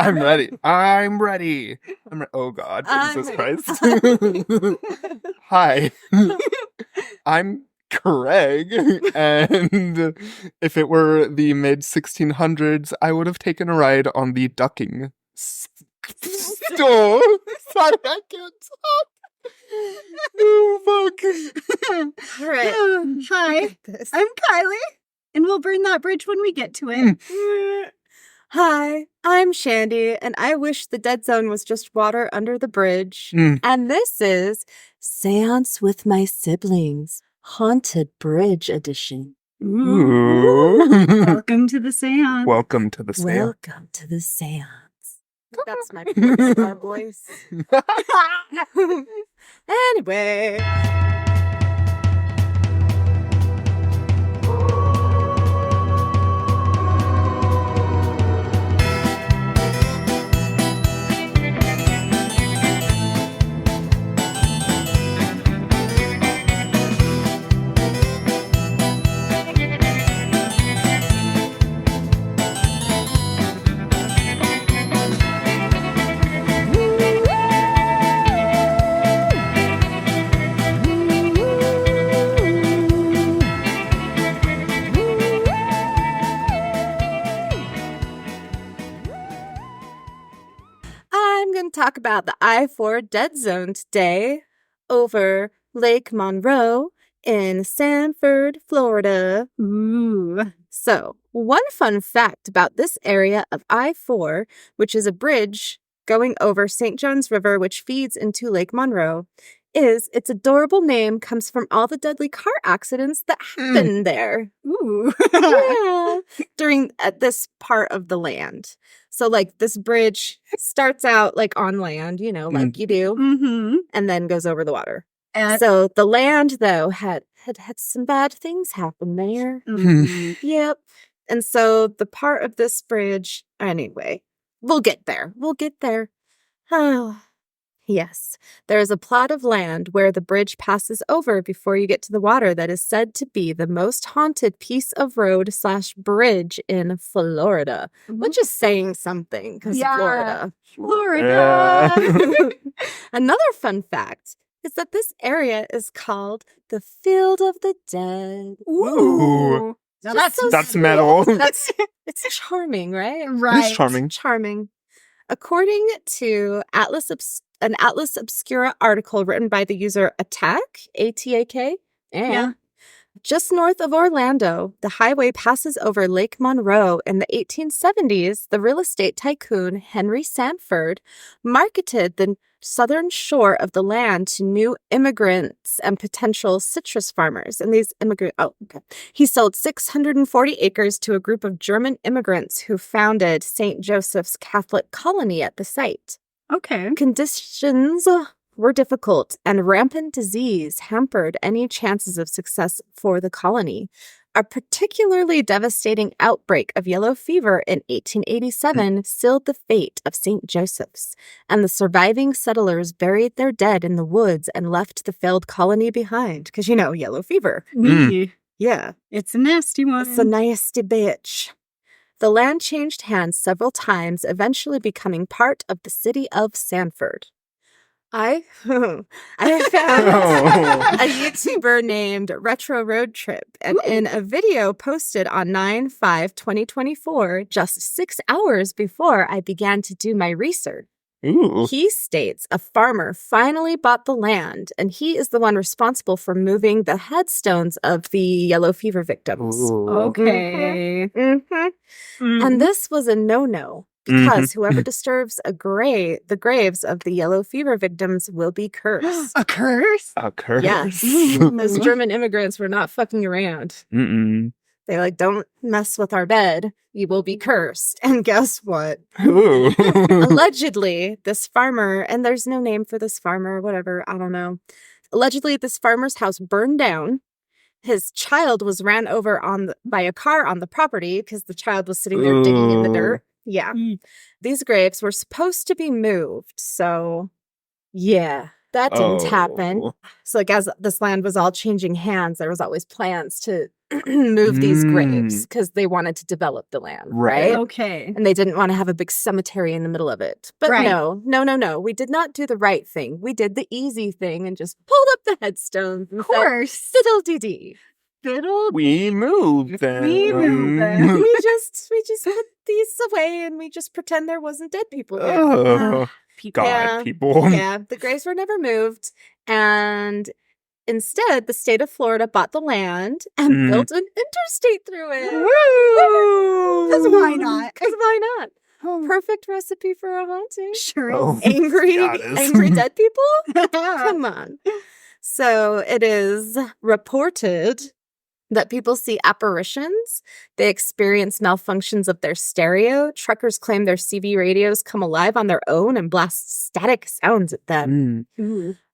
I'm ready. Oh, God. Jesus Christ. Hi. I'm Craig. And if it were the mid-1600s, I would have taken a ride on the ducking store. Sorry, I can't talk. Oh, fuck. All right. Hi, I'm Kylee, and we'll burn that bridge when we get to it. Hi, I'm Shandi, and I wish the dead zone was just water under the bridge. And this is Seance with My Siblings, Haunted Bridge Edition. Ooh. Welcome to the seance. Welcome to the seance. Welcome to the seance. That's my voice, my voice. Anyway. I'm going to talk about the I-4 dead zone today over Lake Monroe in Sanford, Florida. Ooh. So, one fun fact about this area of I-4, which is a bridge going over St. John's River, which feeds into Lake Monroe, is its adorable name comes from all the deadly car accidents that happened there. Ooh. Yeah. During this part of the land. So, like, this bridge starts out, like, on land, you know, like you do, Mm-hmm. and then goes over the water. And So, the land, though, had some bad things happen there. Mhm. Yep. And so, the part of this bridge, anyway, we'll get there. We'll get there. Oh, yes. There is a plot of land where the bridge passes over before you get to the water that is said to be the most haunted piece of road/bridge in Florida, which is saying something because Yeah. Florida. Florida. Another fun fact is that this area is called the Field of the Dead. Ooh. Now Just so That's sweet. metal. It's charming, right? right. It's charming. Charming. According to an Atlas Obscura article written by the user Attack, A-T-A-K, Yeah. just north of Orlando, the highway passes over Lake Monroe. In the 1870s, the real estate tycoon Henry Sanford marketed the southern shore of the land to new immigrants and potential citrus farmers. And these he sold 640 acres to a group of German immigrants who founded St. Joseph's Catholic Colony at the site. Okay. Conditions were difficult, and rampant disease hampered any chances of success for the colony. A particularly devastating outbreak of yellow fever in 1887 sealed the fate of St. Joseph's, and the surviving settlers buried their dead in the woods and left the failed colony behind. Because, you know, yellow fever. Yeah. It's a nasty one. It's a nasty bitch. The land changed hands several times, eventually becoming part of the city of Sanford. I found a YouTuber named Retro Road Trip, and in a video posted on 9/5/2024, just 6 hours before I began to do my research, Ooh. he states a farmer finally bought the land, and he is the one responsible for moving the headstones of the yellow fever victims. Ooh. Okay. And this was a no-no. Because whoever disturbs the graves of the yellow fever victims will be cursed. A curse? A curse. Yes. Those German immigrants were not fucking around. Mm-mm. They're like, don't mess with our bed. You will be cursed. And guess what? Ooh. Allegedly, this farmer, and there's no name for this farmer, whatever, I don't know. Allegedly, this farmer's house burned down. His child was ran over by a car on the property because the child was sitting there digging in the dirt. Yeah. These graves were supposed to be moved. So, yeah, that didn't happen. So, like, as this land was all changing hands, there was always plans to move these graves because they wanted to develop the land, right? Okay. And they didn't want to have a big cemetery in the middle of it. But no. We did not do the right thing. We did the easy thing and just pulled up the headstones. Of course. Fiddle-dee-dee. We moved them. We moved them. we just put these away and we just pretend there wasn't dead people there. Oh, People. God, people. Yeah, the graves were never moved. And instead, the state of Florida bought the land and built an interstate through it. Woo! Because why not? Because why not? Perfect recipe for a haunting. Sure. Oh. Angry dead people? is. Come on. So it is reported that people see apparitions. They experience malfunctions of their stereo. Truckers claim their CB radios come alive on their own and blast static sounds at them.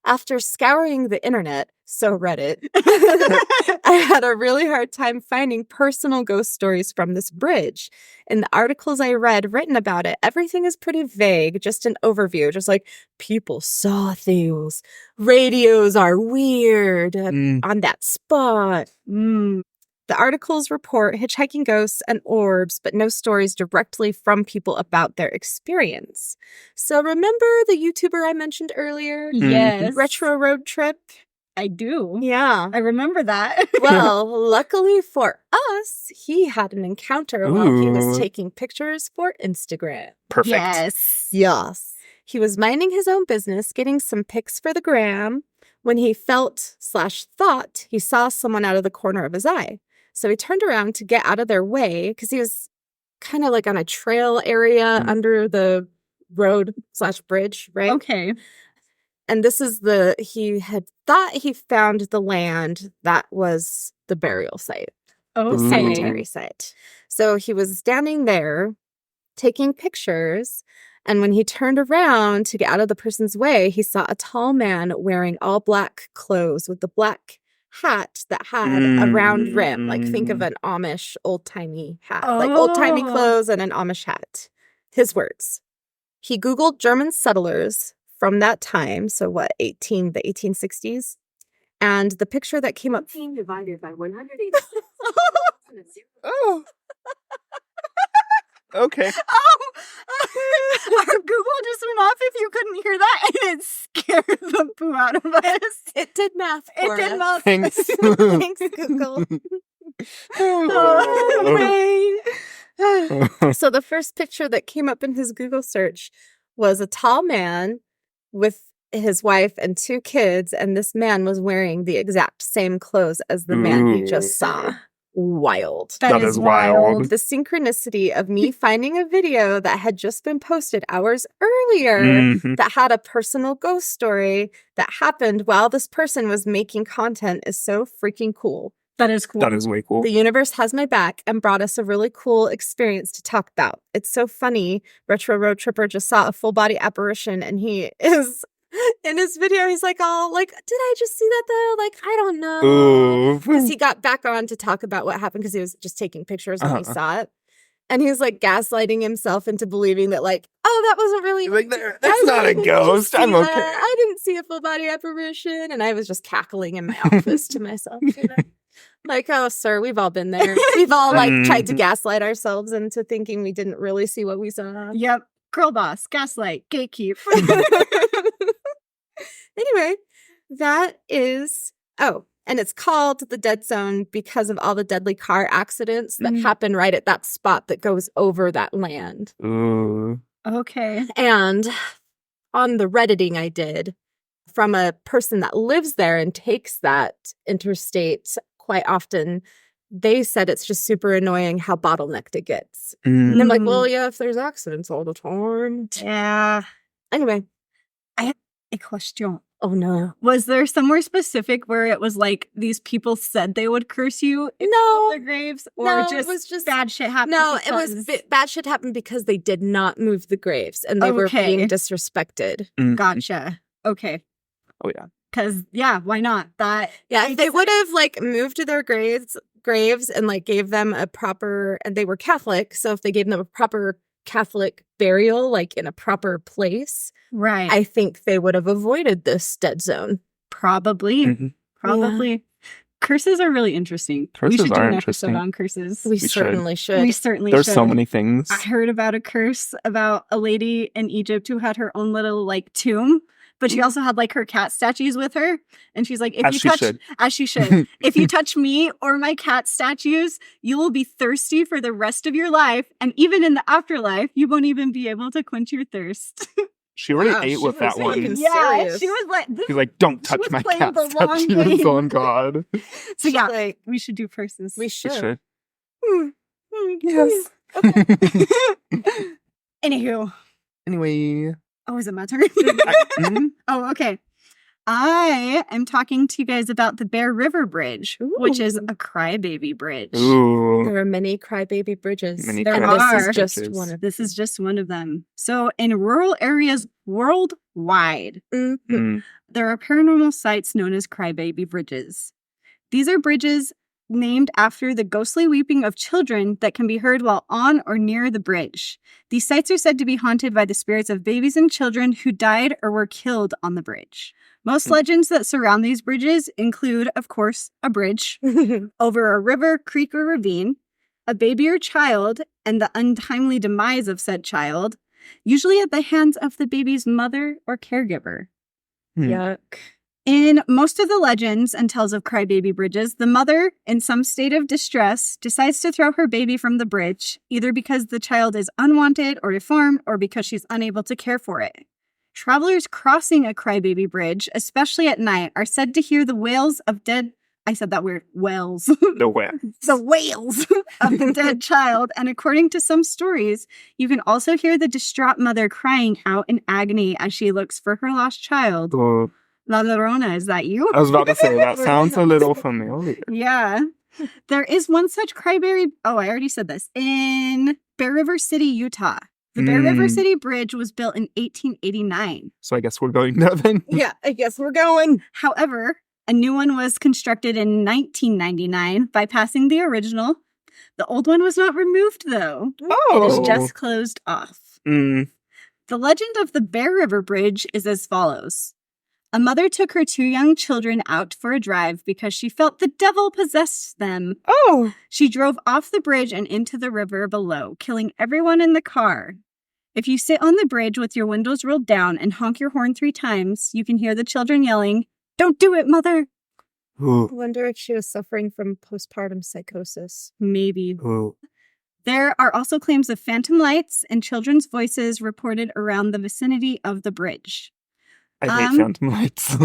After scouring the internet, so Reddit, I had a really hard time finding personal ghost stories from this bridge. In the articles I read written about it, everything is pretty vague, just an overview, just like people saw things, radios are weird on that spot. The articles report hitchhiking ghosts and orbs, but no stories directly from people about their experience. So remember the YouTuber I mentioned earlier? Yes. Retro Road Trip? I do. Yeah. I remember that. Well, luckily for us, he had an encounter while he was taking pictures for Instagram. Perfect. Yes. He was minding his own business, getting some pics for the gram, when he felt/thought he saw someone out of the corner of his eye. So he turned around to get out of their way because he was kind of like on a trail area under the road/bridge, right? Okay. And this is he had thought he found the land that was the burial site, the cemetery site. So he was standing there taking pictures. And when he turned around to get out of the person's way, he saw a tall man wearing all black clothes with the black hat that had a round rim. Like, think of an Amish old-timey hat. Like, old-timey clothes and an Amish hat. His words. He Googled German settlers from that time. So what, the 1860s? And the picture that came up... divided by 180. Oh. Okay. Our Google just went off if you couldn't hear that, and it scared the poo out of us. It did math for us. It did math. Thanks. Thanks, Google. So the first picture that came up in his Google search was a tall man with his wife and 2 kids, and this man was wearing the exact same clothes as the man he just saw. Wild. That is wild. The synchronicity of me finding a video that had just been posted hours earlier that had a personal ghost story that happened while this person was making content is so freaking cool. That is cool. That is way cool. The universe has my back and brought us a really cool experience to talk about. It's so funny. Retro Road Tripper just saw a full body apparition and he is... in his video, he's like, oh, like, did I just see that though? Like, I don't know. Because he got back on to talk about what happened because he was just taking pictures when he saw it. And he was like gaslighting himself into believing that like, oh, that wasn't really... Like, that's not a ghost. I'm okay. I didn't see a full body apparition. And I was just cackling in my office to myself, you know? Like, oh, sir, we've all been there. We've all like tried to gaslight ourselves into thinking we didn't really see what we saw. Yep. Girl boss, gaslight, gatekeep. Anyway, that is... Oh, and it's called the Dead Zone because of all the deadly car accidents that happen right at that spot that goes over that land. Ooh. Okay. And on the Redditing I did, from a person that lives there and takes that interstate quite often, they said it's just super annoying how bottlenecked it gets. And I'm like, well, yeah, if there's accidents all the time. Yeah. Anyway. I have a question. Oh, no. Was there somewhere specific where it was like these people said they would curse you in their graves? Or No, just it was just bad shit happened? No, it was bad shit happened because they did not move the graves and they were being disrespected. Gotcha. Okay. Oh, yeah. Because, yeah, why not? If they would have like moved to their graves and like gave them a proper, and they were Catholic, so if they gave them a proper Catholic burial, like in a proper place, right, I think they would have avoided this dead zone. Probably. Curses are really interesting. We Curses should do are an interesting. episode on curses. We should. certainly should. We certainly There's should. so many things. I heard about a curse about a lady in Egypt who had her own little like tomb, but she also had like her cat statues with her. And she's like, if As you she touch, should. as she should, if you touch me or my cat statues, you will be thirsty for the rest of your life. And even in the afterlife, you won't even be able to quench your thirst. She already Wow, ate she with that was one. fucking Yeah, serious. she was like, She's like, don't She touch was my playing cat the long statues game. on God. so yeah, Like, we should do curses. we We should. should. Yes. Anywho. Anyway. Oh, is it my turn? Mhm. Oh, okay. I am talking to you guys about the Bear River Bridge, which is Ooh. a crybaby bridge. Ooh. There are many crybaby bridges. Many There and are. this is just bridges. one of This is just one of them. So, in rural areas worldwide, them. Mm. there are paranormal sites known as crybaby bridges. These are bridges named after the ghostly weeping of children that can be heard while on or near the bridge. These sites are said to be haunted by the spirits of babies and children who died or were killed on the bridge. Most legends that surround these bridges include, of course, a bridge over a river, creek, or ravine, a baby or child, and the untimely demise of said child, usually at the hands of the baby's mother or caregiver. Yuck. In most of the legends and tales of crybaby bridges, the mother, in some state of distress, decides to throw her baby from the bridge, either because the child is unwanted or deformed, or because she's unable to care for it. Travelers crossing a crybaby bridge, especially at night, are said to hear the wails of dead... I said that weird. Wails. The wet. The wails of the dead child. And according to some stories, you can also hear the distraught mother crying out in agony as she looks for her lost child. Oh, La Llorona, is that you? I was about to say, that sounds a little familiar. Yeah. There is one such crybaby... Oh, I already said this. In Bear River City, Utah. The Bear River City Bridge was built in 1889. So I guess we're going there then. Yeah, I guess we're going. However, a new one was constructed in 1999, bypassing the original. The old one was not removed, though. Oh. It is just closed off. Mm. The legend of the Bear River Bridge is as follows. A mother took her 2 young children out for a drive because she felt the devil possessed them. Oh. She drove off the bridge and into the river below, killing everyone in the car. If you sit on the bridge with your windows rolled down and honk your horn 3 times, you can hear the children yelling, "Don't do it, mother!" Ooh. I wonder if she was suffering from postpartum psychosis. Maybe. Ooh. There are also claims of phantom lights and children's voices reported around the vicinity of the bridge. I hate phantom lights.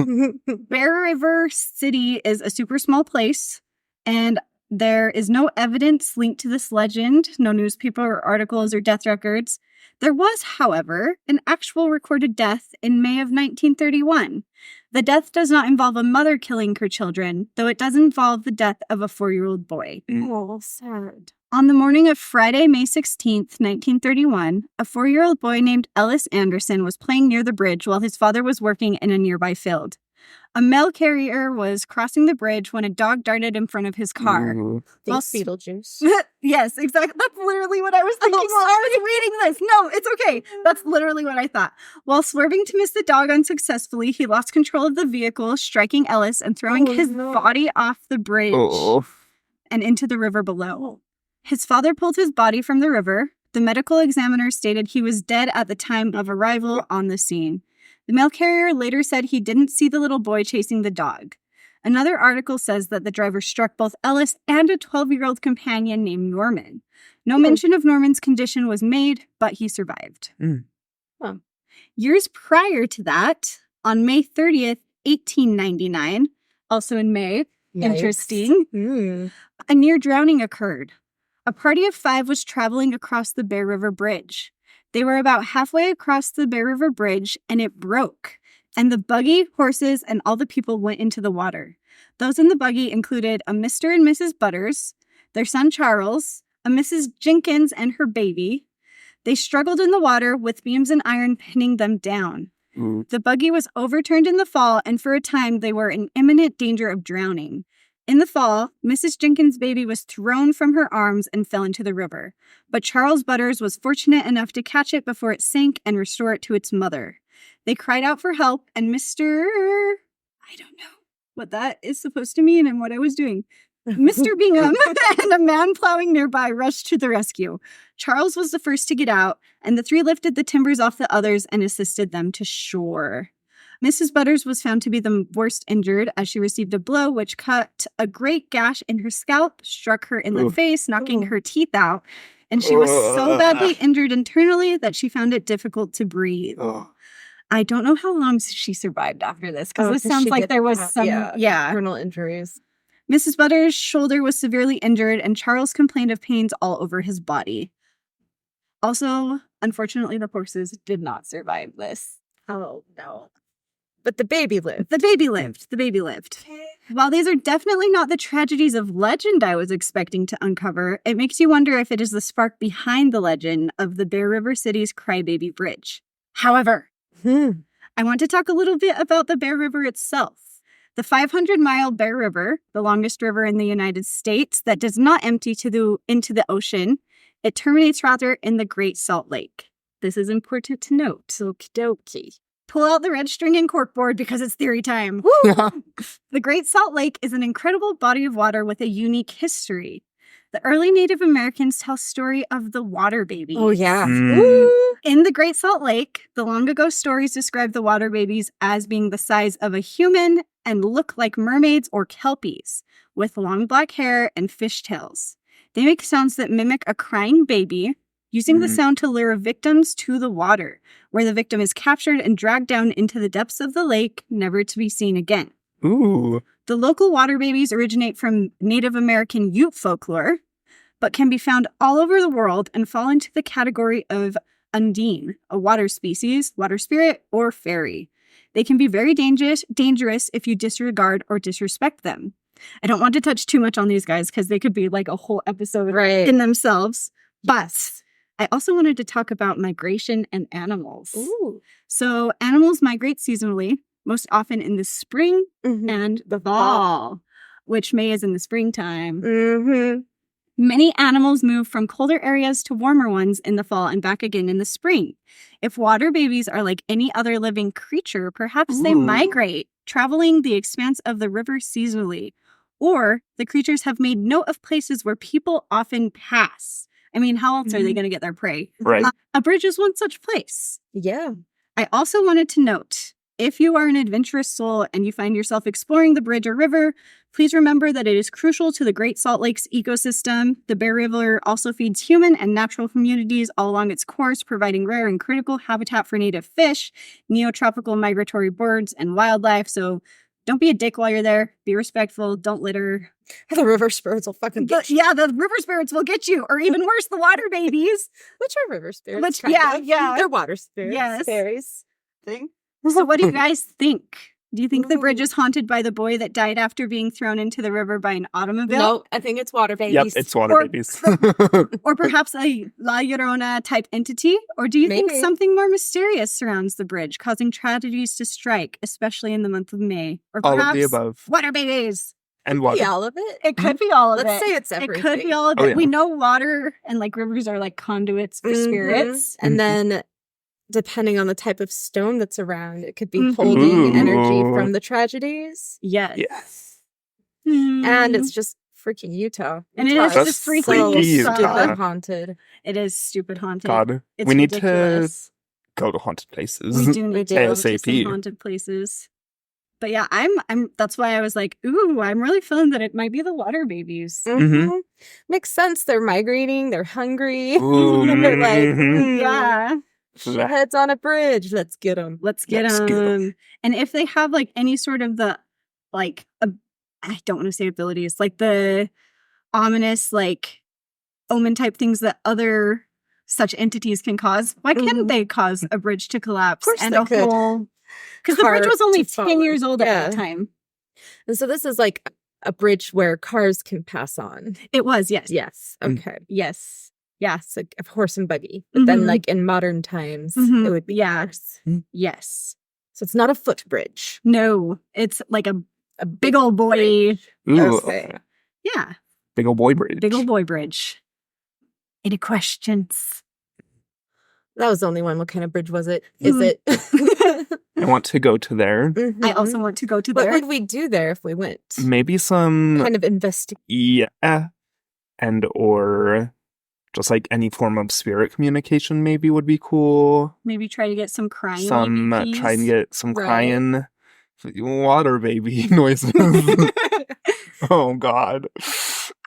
Bear River City is a super small place, and there is no evidence linked to this legend, no newspaper or articles or death records. There was, however, an actual recorded death in May of 1931. The death does not involve a mother killing her children, though it does involve the death of a 4-year-old boy. Oh, sad. On the morning of Friday, May 16th, 1931, a 4-year-old boy named Ellis Anderson was playing near the bridge while his father was working in a nearby field. A mail carrier was crossing the bridge when a dog darted in front of his car. Ooh. Thanks, Beetlejuice. Yes, exactly. That's literally what I was thinking while I was reading this. No, it's okay. That's literally what I thought. While swerving to miss the dog unsuccessfully, he lost control of the vehicle, striking Ellis and throwing his body off the bridge Oh. and into the river below. His father pulled his body from the river. The medical examiner stated he was dead at the time of arrival on the scene. The mail carrier later said he didn't see the little boy chasing the dog. Another article says that the driver struck both Ellis and a 12-year-old companion named Norman. No mention of Norman's condition was made, but he survived. Mm. Huh. Years prior to that, on May 30th, 1899, also in May, interesting, a near drowning occurred. A party of 5 was traveling across the Bear River Bridge. They were about halfway across the Bear River Bridge, and it broke. And the buggy, horses, and all the people went into the water. Those in the buggy included a Mr. and Mrs. Butters, their son Charles, a Mrs. Jenkins and her baby. They struggled in the water with beams and iron pinning them down. Ooh. The buggy was overturned in the fall, and for a time they were in imminent danger of drowning. In the fall, Mrs. Jenkins' baby was thrown from her arms and fell into the river. But Charles Butters was fortunate enough to catch it before it sank and restore it to its mother. They cried out for help, and Mr. I don't know. what that is supposed to mean and what I was doing. Mr. Bingham and a man plowing nearby rushed to the rescue. Charles was the first to get out, and the three lifted the timbers off the others and assisted them to shore. Mrs. Butters was found to be the worst injured as she received a blow which cut a great gash in her scalp, struck her in the face, knocking her teeth out, and she was so badly injured internally that she found it difficult to breathe. I don't know how long she survived after this, because this sounds like there was some internal injuries. Mrs. Butters' shoulder was severely injured, and Charles complained of pains all over his body. Also, unfortunately, the horses did not survive this. Oh, no. But the baby lived. The baby lived. The baby lived. While these are definitely not the tragedies of legend I was expecting to uncover, it makes you wonder if it is the spark behind the legend of the Bear River City's Crybaby Bridge. However, I want to talk a little bit about the Bear River itself. The 500-mile Bear River, the longest river in the United States that does not empty into the ocean, it terminates rather in the Great Salt Lake. This is important to note. Okie dokie. Pull out the red string and corkboard because it's theory time. The Great Salt Lake is an incredible body of water with a unique history. The early Native Americans tell story of the water babies. Oh, yeah. In the Great Salt Lake, the long ago stories describe the water babies as being the size of a human and look like mermaids or kelpies, with long black hair and fishtails. They make sounds that mimic a crying baby, using the sound to lure victims to the water, where the victim is captured and dragged down into the depths of the lake, never to be seen again. Ooh. The local water babies originate from Native American Ute folklore, but can be found all over the world and fall into the category of undine, a water species, water spirit, or fairy. They can be very dangerous if you disregard or disrespect them. I don't want to touch too much on these guys because they could be like a whole episode in themselves, but I also wanted to talk about migration and animals. Ooh. So animals migrate seasonally, most often in the spring and the fall, which May is in the springtime. Many animals move from colder areas to warmer ones in the fall and back again in the spring. If water babies are like any other living creature, perhaps they migrate, traveling the expanse of the river seasonally. Or the creatures have made note of places where people often pass. I mean, how else are they going to get their prey? Right. A bridge is one such place. Yeah. I also wanted to note, if you are an adventurous soul and you find yourself exploring the bridge or river, please remember that it is crucial to the Great Salt Lake's ecosystem. The Bear River also feeds human and natural communities all along its course, providing rare and critical habitat for native fish, neotropical migratory birds, and wildlife. So don't be a dick while you're there. Be respectful. Don't litter. The river spirits will fucking get you. Yeah, the river spirits will get you. Or even worse, the water babies. Which are river spirits. Which, kind yeah, of. yeah. They're water spirits. Yes. Fairies. Thing. So what do you guys think? Do you think the bridge is haunted by the boy that died after being thrown into the river by an automobile? No, I think it's water babies. Yep, it's water babies. Or perhaps a La Llorona type entity? Or do you think something more mysterious surrounds the bridge, causing tragedies to strike, especially in the month of May? Or perhaps all of the above. water babies. And water. Be all of it. It could be all of it. Let's say it's everything. It could be all of it. Oh, yeah. We know water and like rivers are like conduits for spirits. And then depending on the type of stone that's around, it could be holding energy from the tragedies. Yes. Yes. And it's just freaking Utah. And it is just freaking Utah. Stupid haunted. It is stupid haunted. God, It's we need ridiculous. to go to haunted places. We do need to go to some ASAP. haunted places. But yeah, I'm. That's why I was like, ooh, I'm really feeling that it might be the water babies. Makes sense. They're migrating. They're hungry. Ooh, And they're like, Yeah, heads on a bridge. Let's get them. let's get them. And if they have like any sort of the like, I don't want to say abilities, like the ominous like omen type things that other such entities can cause, why can't they cause a bridge to collapse course and they a could. whole? Because the bridge Car was only to 10 fall. years old Yeah. at the time. And so this is like a bridge where cars can pass on. It was, yes. Yes. Okay. Yes. Yeah. It's like a horse and buggy. But then like in modern times, it would be Yes. cars. Yes. So it's not a footbridge. No, it's like a big old boy. bridge. Ooh, Okay. Yeah. big old boy bridge. Big old boy bridge. Any questions? That was the only one. What kind of bridge was it? Is Mm. it? I want to go to there. I also want to go to What there. would we do there if we went? Maybe some Kind of investigate. yeah, and or just like any form of spirit communication maybe would be cool. Maybe try to get some crying Some EVPs. try and get some Right. crying water baby noises. Oh God.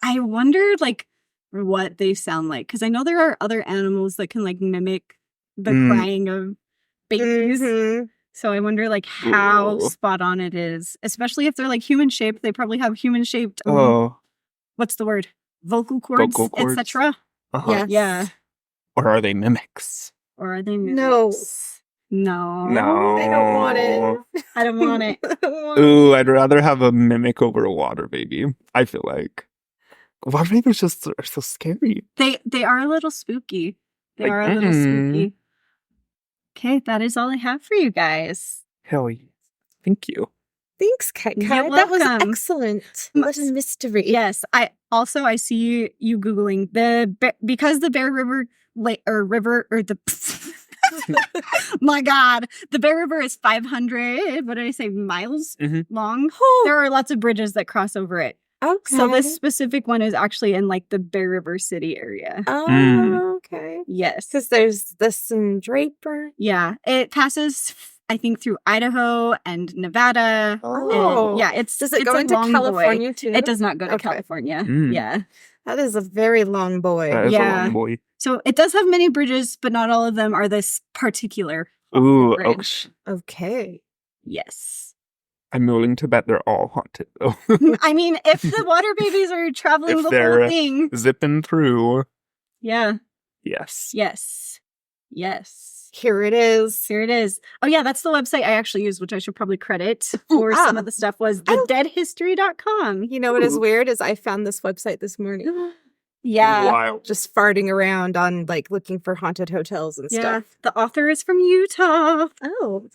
I wonder, like, what they sound like. Because I know there are other animals that can, like, mimic the crying of babies. Mhm. So I wonder, like, how Ooh. spot on it is. Especially if they're, like, human-shaped. They probably have human-shaped, Oh, what's the word? Vocal cords, Vocal cords. etc. uh-huh. Yes. Yeah. Or are they mimics? Or are they No. mimics? No. No. I don't want it. I don't want it. I don't want Ooh, I'd rather have a mimic over a water baby. I feel like water babies just are so scary. They are a little spooky. They Like, are a little spooky. Okay, that is all I have for you guys. Hell yeah. Thank you. Thanks, Kai. You're That was welcome. excellent. What a mystery. Yes, I see you googling because the Bear River my God, the Bear River is 500. What did I say? Miles Mhm. long. Oh, There are lots of bridges that cross over it. okay. So this specific one is actually in like the Bear River City area. Oh, okay. Yes. Because there's this in Draper. Yeah, it passes, I think, through Idaho and Nevada. Oh. And yeah, it's Does it it's go a into long California boy. too? It does not go to Okay. California. Mm. Yeah. That is a very long boy. That is a Yeah. long boy. So it does have many bridges, but not all of them are this particular Ooh, bridge. Okay. Yes. I'm willing to bet they're all haunted though. I mean, if the water babies are traveling If the they're- whole thing. Zipping through. Yeah. Yes. Yes. Yes. Here it is. Here it is. Oh, yeah, that's the website I actually used, which I should probably credit for some of the stuff was thedeadhistory.com. You know what is Ooh. weird is I found this website this morning. Yeah. Wild. Just farting around on like looking for haunted hotels and Yeah. stuff. The author is from Utah. Oh.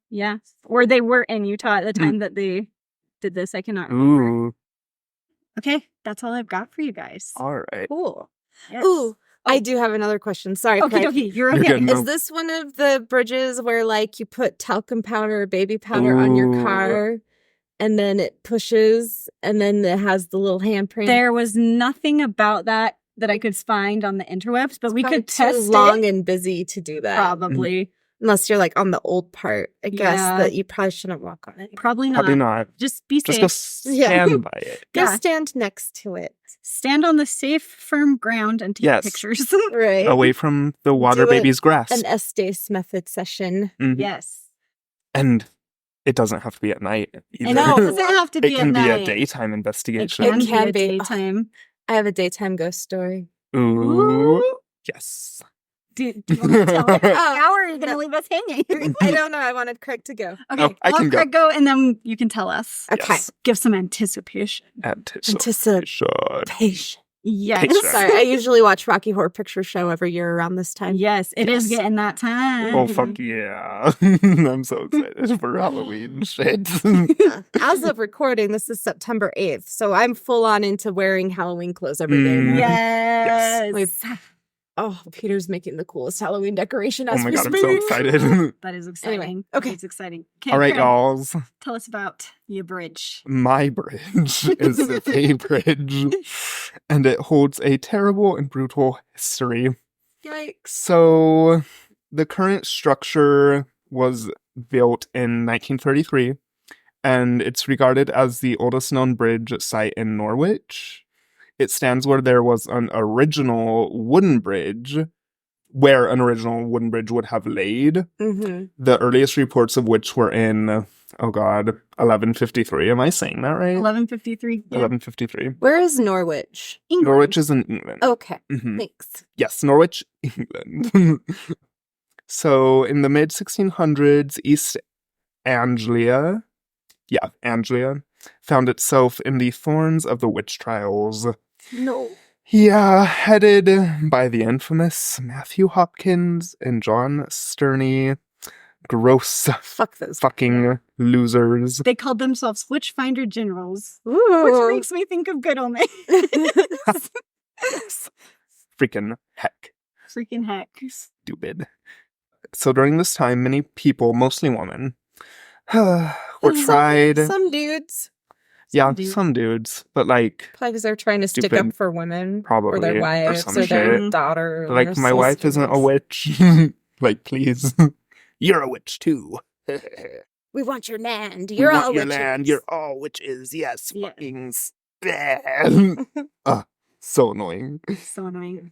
Yeah. Or they were in Utah at the time that they did this. I cannot remember. Ooh. Okay. That's all I've got for you guys. All right. Cool. Yes. Ooh. I do have another question. Sorry. Okay, Craig. okay. You're You're okay. good. No. Is this one of the bridges where like you put talcum powder or baby powder on your Ooh. car and then it pushes and then it has the little handprint? There was nothing about that I could find on the interwebs, but we Probably could test too long it. and busy to do that. Probably. Unless you're like on the old part. I guess Yeah. that you probably shouldn't walk on it. Probably not. Probably not. Just be Just safe. go Yeah. stand by it. Go Yeah. stand next to it. Stand on the safe, firm ground and take Yes. pictures. Right. Away from the water Do it baby's grass. An Estes method session. Mhm. Yes. And it doesn't have to be at night either. I know. It doesn't have to be It can at be night. a daytime It investigation. can, It can be be. a daytime. I have a daytime ghost story. Ooh. Yes. Do you want to tell it Oh. now or are you going to leave us hanging? I don't know. I wanted Craig to go. Okay, Oh, I I'll can have go. Craig go and then you can tell us. Okay. Yes. Give some anticipation. Anticipation. Patient. Yes. Picture. Sorry, I usually watch Rocky Horror Picture Show every year around this time. Yes, it is Yes. getting that time. Oh, fuck yeah. I'm so excited for Halloween shit. As of recording, this is September 8th, so I'm full on into wearing Halloween clothes every day. Mm. now. Yes. We've- Oh, Peter's making the coolest Halloween decoration Oh as my we god, I'm speak. so excited. That is exciting. okay. It's exciting. Okay, All right, Craig, y'alls. tell us about your bridge. My bridge is the Bay Bridge, and it holds a terrible and brutal history. Yikes. So, the current structure was built in 1933, and it's regarded as the oldest known bridge site in Norwich. It stands where there was an original wooden bridge, where an original wooden bridge would have laid. Mm-hmm. The earliest reports of which were in, 1153. Am I saying that right? 1153. Yeah. 1153. Where is Norwich? England. Norwich is in England. Okay, Mhm. thanks. Yes, Norwich, England. So, in the mid 1600s, East Anglia, found itself in the thorns of the witch trials. No. Yeah, headed by the infamous Matthew Hopkins and John Sterney. Gross Fuck those. fucking losers. They called themselves Witchfinder Generals, which Ooh. makes me think of Good Omens. Freaking heck. Freaking heck. stupid. So during this time, many people, mostly women, were tried. Some dudes. Some dudes, but like Probably because they're trying to stick stupid, up for women. probably, Or their or wives some or their shit. daughter. But, like, or my wife isn't a sisters. witch. Like, please. You're a witch too. We want your land. We You're want all your witches. land. You're all witches. Yes, Yeah. fucking bad. So annoying. So annoying.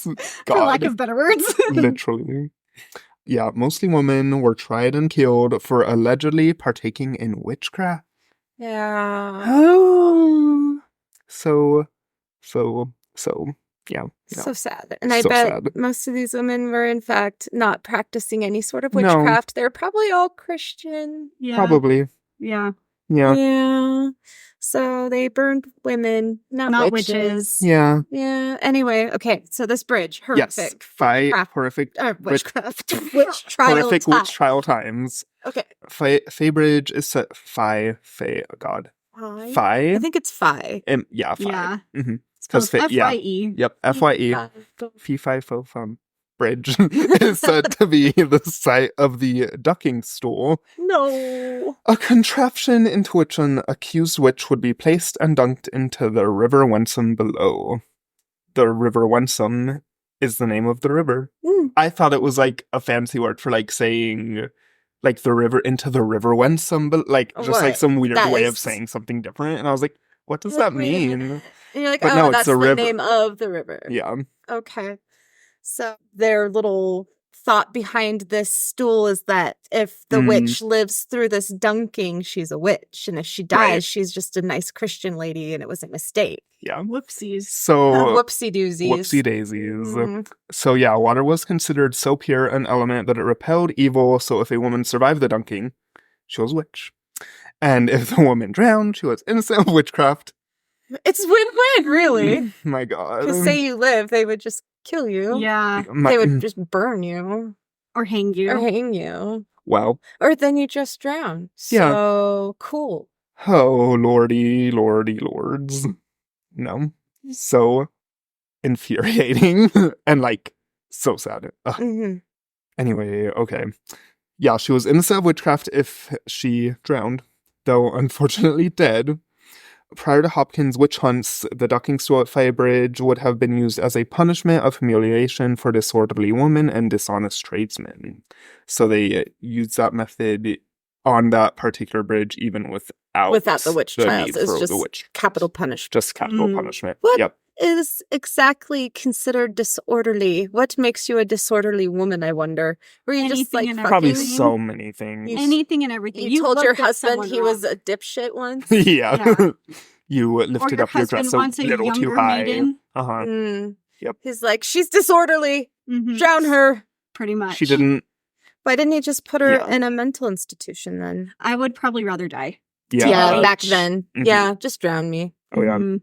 God. For lack of better words. Literally. Yeah, mostly women were tried and killed for allegedly partaking in witchcraft. Yeah. Oh. So, yeah. So sad. And I So bet sad. most of these women were, in fact, not practicing any sort of No. witchcraft. They're probably all Christian. Yeah. Probably. Yeah. Yeah. Yeah. So they burned women, not witches. Yeah. Yeah. Anyway, okay. So this bridge, Yes. horrific. Horrific. Witchcraft. Witch trial Horrific time. witch trial times. Okay. Fae Bridge is set. God. I Phi? think it's Phi. Yeah, Phi. Yeah. Mm-hmm. Spelled Yeah. F-Y-E. Yep, FYE. Fee Fi Fo Fum Bridge is said to be the site of the ducking stool, No. a contraption into which an accused witch would be placed and dunked into the River Wensum below. The River Wensum is the name of the river. Mm. I thought it was like a fancy word for like saying like the river into the River Wensum, but like just like What? some weird That way is- of saying something different. And I was like, what does Like, that wait a mean? minute. And you're like, But oh, no, it's that's a the river. name of the river. Yeah. Okay. So their little thought behind this stool is that if the witch lives through this dunking, she's a witch. And if she dies, Right. she's just a nice Christian lady and it was a mistake. Yeah. Whoopsies. So Whoopsie doozies. whoopsie daisies. Mhm. So yeah, water was considered so pure an element that it repelled evil. So if a woman survived the dunking, she was a witch. And if the woman drowned, she was innocent of witchcraft. It's win-win, really. My God. Because say you live, they would just kill you. Yeah. They would just burn you. Or hang you. Or hang you. Well. Or then you just drown. Yeah. So cool. Oh, lordy, lords. No. So infuriating and like so sad. Mm-hmm. Anyway, okay. Yeah, she was innocent of witchcraft if she drowned, though unfortunately dead. Prior to Hopkins' witch hunts, the ducking stool at Fay Bridge would have been used as a punishment of humiliation for disorderly women and dishonest tradesmen. So they used that method on that particular bridge even without the witch trials. need It's for just the witch. capital punishment. Just capital punishment. What Yep. is exactly considered disorderly? What makes you a disorderly woman, I wonder? Were you just Anything like and fucking... Probably everything. so many things. Anything and everything. You told your looked at husband someone he wrong. was a dipshit once? Yeah. Yeah. You Or lifted your up your dress husband a wants a little too younger high. maiden. Uh-huh. Mm. Yep. He's like, she's disorderly. Mhm. Drown her. Pretty much. She didn't. Why didn't he just put her Yeah. in a mental institution then? I would probably rather die. Yeah. Back then. Mhm. Yeah, just drown me. Oh, yeah. Mhm.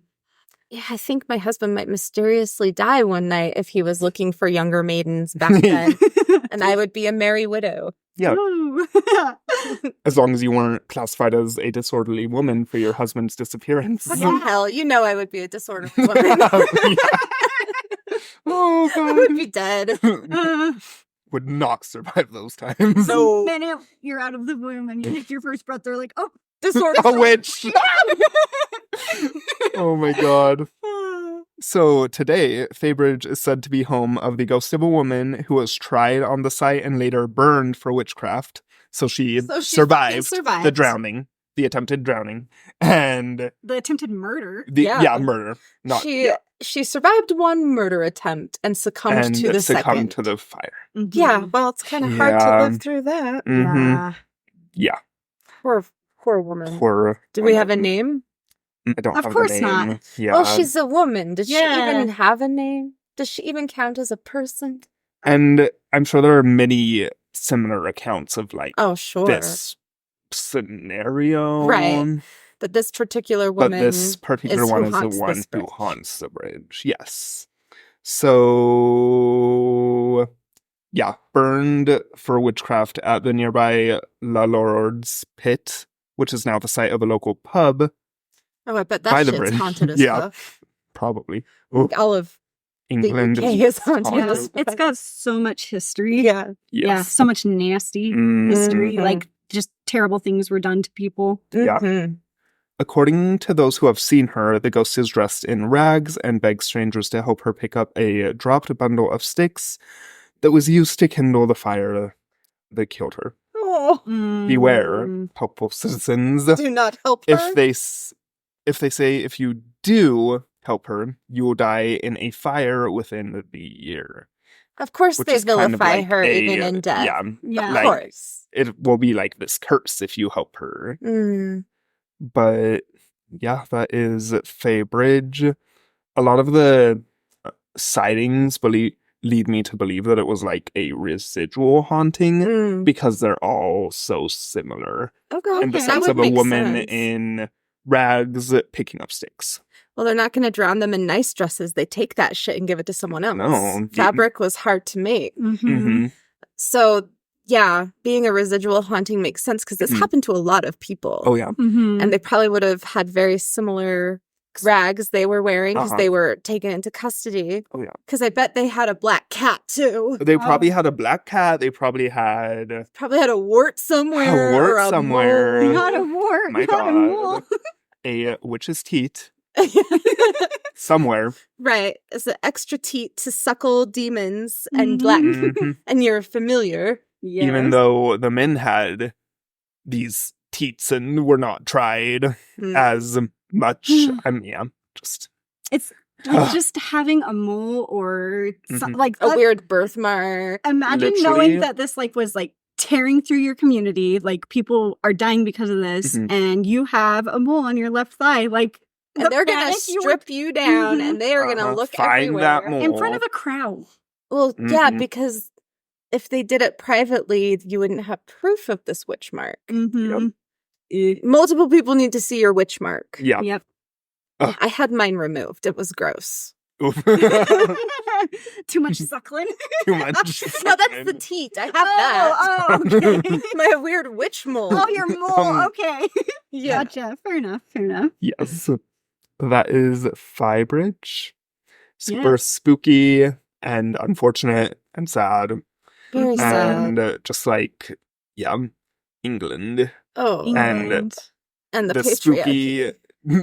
Yeah, I think my husband might mysteriously die one night if he was looking for younger maidens back then. And I would be a merry widow. Yeah. Ooh. As long as you weren't classified as a disorderly woman for your husband's disappearance. What the hell? You know I would be a disorderly woman. Oh, I God. would be dead. Would not survive those times. No. Minute you're out of the womb and you take your first breath, they're like, oh, Disorderly. A witch. Oh, my God. So today, Faybridge is said to be home of the ghost of a woman who was tried on the site and later burned for witchcraft. So she survived the drowning, the attempted drowning, and the attempted murder. murder. Not She survived one murder attempt and succumbed to the second. To the fire. Mhm. Yeah, well, it's kind of hard to live through that. Mhm. Yeah. Poor woman. Poor. Do we have a name? I don't Of have course the name. not. Yeah. Well, she's a woman. Does she Yeah. even have a name? Does she even count as a person? And I'm sure there are many similar accounts of like Oh, sure. this scenario. Right. But this particular woman But this particular is who one is haunts the one this who bridge. haunts the bridge. Yes. So, yeah, burned for witchcraft at the nearby La Lourdes pit, which is now the site of a local pub. Oh, I bet by that the shit's bridge. haunted as Yeah. fuck. Probably. Like all of England UK is haunted. haunted. It's got so much history. Yeah. Yeah, Yes. so much nasty history. Mhm. Like, just terrible things were done to people. Yeah. Mhm. According to those who have seen her, the ghost is dressed in rags and begs strangers to help her pick up a dropped bundle of sticks that was used to kindle the fire that killed her. Oh, Beware, helpful citizens. do not help her. If they say if you do help her, you will die in a fire within the year. Of course, Which they is kind of vilify like her a- even in death. Yeah, Yeah. Of like- course. it will be like this curse if you help her. Mm. But yeah, that is Fay Bridge. A lot of the sightings lead me to believe that it was like a residual haunting Mm. because they're all so similar. Okay. In the That sense would of a make woman sense. in rags picking up sticks. Well, they're not going to drown them in nice dresses. They take that shit and give it to someone else. No. Fabric was hard to make. Mm-hmm. So, yeah, being a residual haunting makes sense because this Mhm. happened to a lot of people. Oh yeah. And they probably would have had very similar rags they were wearing because Uh-huh. they were taken into custody. Oh yeah. Because I bet they had a black cat too. They probably had a black cat. They probably had Probably had a wart somewhere. A wart or a somewhere. mole. Not a wart, my not a god mole. a witch's teat somewhere. Right. It's an extra teat to suckle demons and black. Mhm. And you're familiar. Yes. Even though the men had these teats and were not tried Mm. as much. I mean, yeah, just It's like just having a mole or Mhm. like A weird birthmark. imagine Literally. knowing that this like was like tearing through your community, like people are dying because of this, Mhm. and you have a mole on your left thigh, like And the they're going to panic you strip you down Mhm. and they are going to look Find everywhere. that mole. were in front of a crowd. Well, yeah, Mhm. because if they did it privately, you wouldn't have proof of this witch mark. Mm-hmm. Multiple people need to see your witch mark. Yeah. Yep. I had mine removed. It was gross. Too much suckling. Too much. No, that's the teat. I have that. Oh, okay. My weird witch mole. Oh, your mole. Okay. Yeah. Gotcha. Fair enough. Fair enough. Yes. That is Fay Bridge. Super Yes. spooky and unfortunate and sad. Very sad. And just like, yeah, England. Oh, England. and the The patriarchy. spooky,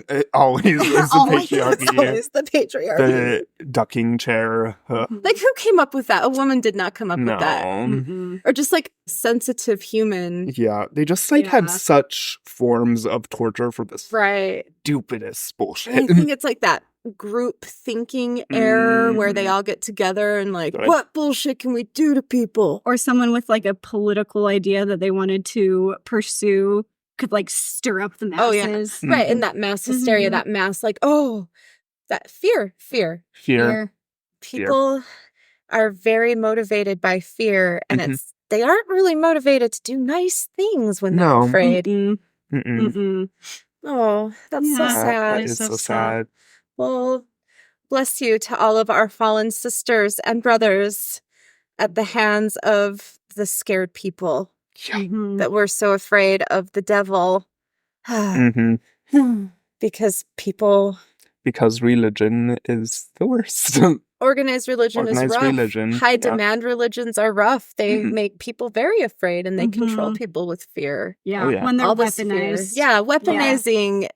it always is the Always. It's patriarchy. always the patriarchy. The ducking chair. Like, who came up with that? A woman did not come up No. with that. Mm-mm. Or just like sensitive human. Yeah, they just like had Yeah. such forms of torture for this Right. stupidest I bullshit. think it's like that group thinking error where they Mm. all get together and like, Right. what bullshit can we do to people? Or someone with like a political idea that they wanted to pursue could like stir up the masses. Oh, yeah. Right. And that mass hysteria, Mhm. that mass, like, oh, that fear. Fear. Fear. People are very motivated by fear, and Mhm. they aren't really motivated to do nice things when they're No. afraid. Mm-mm. Mm-mm. Mm-mm. Oh, that's so Yeah. sad. That is so sad. Well, bless you to all of our fallen sisters and brothers at the hands of the scared people Yeah. Mhm. that were so afraid of the devil. hmm Because people, Because religion is the worst. organized religion is Organized rough. religion, High yeah. demand religions are rough. They Mhm. make people very afraid and they control Mhm. people with fear. Yeah. Oh, yeah. When they're All this fear. weaponized. Yeah, weaponizing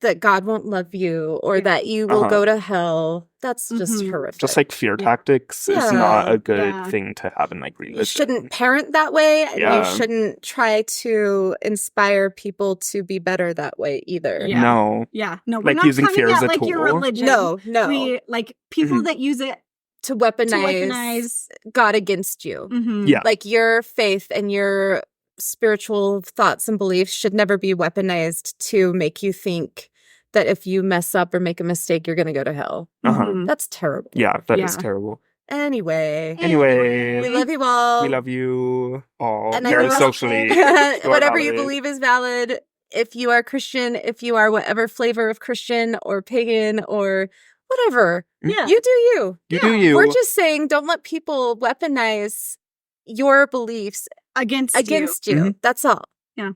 that God won't love you or Yeah. that you will Uh-huh. go to hell. That's just Mhm. horrific. Just like fear Yeah. tactics is Yeah. not a good Yeah. thing to have in like religion. you shouldn't parent that way, and Yeah. you shouldn't try to inspire people to be better that way either. Yeah. No. Yeah. No, we're Like not using coming fear as at a like your tool? religion. No, no. We like people Mhm. that use it to to weaponize, weaponize. God against you. Mhm. Yeah. Like your faith and your spiritual thoughts and beliefs should never be weaponized to make you think that if you mess up or make a mistake, you're going to go to hell. Uh-huh. Mhm. That's terrible. Yeah, that is Yeah. terrible. Anyway, Anyway, we love you all. we love you all And I very love- socially. Whatever you valid. believe is valid. If you are Christian, if you are whatever flavor of Christian or pagan or whatever, Yeah. you do you. You do you. We're just saying don't let people weaponize your beliefs Against against you. Mhm. That's all.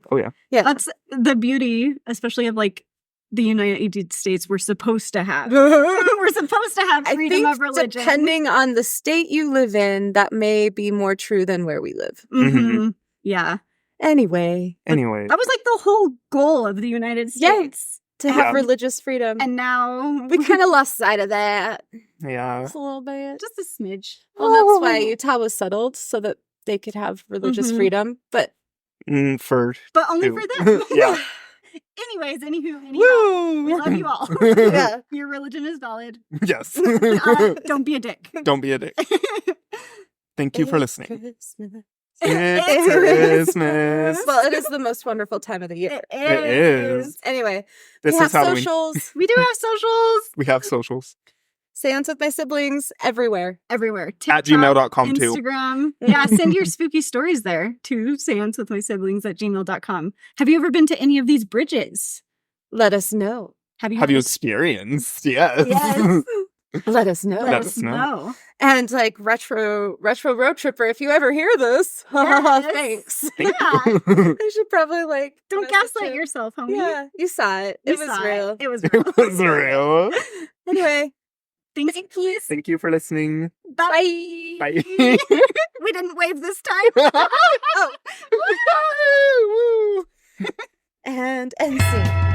Oh yeah. Yeah. That's the beauty, especially of like the United States were supposed to have. We're supposed to have I freedom think of religion. depending on the state you live in, that may be more true than where we live. Mm-hmm. Yeah. Anyway. That was like the whole goal of the United States. Yes. To have religious freedom. And now we kind of lost sight of that. Yeah. Just a little bit. Just a smidge. Well, that's why Utah was settled, so that they could have religious freedom. But only for them. Yeah. Anyways, anyhow, woo! We love you all. Yeah. Your religion is valid. Yes. Don't be a dick. Don't be a dick. Thank you for listening. Christmas. It's Christmas. Well, it is the most wonderful time of the year. It is. Anyway, This we is have Halloween. socials. We do have socials. We have socials. Seance with my siblings everywhere. Everywhere. At TikTok, gmail.com too. Instagram. Yeah, send your spooky stories there to seancewithmysiblings@gmail.com. Have you ever been to any of these bridges? Let us know. Have you experienced? Yes. Yes. Let us know. Let us know. And like retro road tripper, if you ever hear this, Yes. thanks. Yeah. I should probably like Don't gaslight yourself, homie. Yeah, you saw it. You It was saw real. It was real. It was real. Anyway, Thank you. Thank you for listening. Bye. Bye. We didn't wave this time. oh. And scene.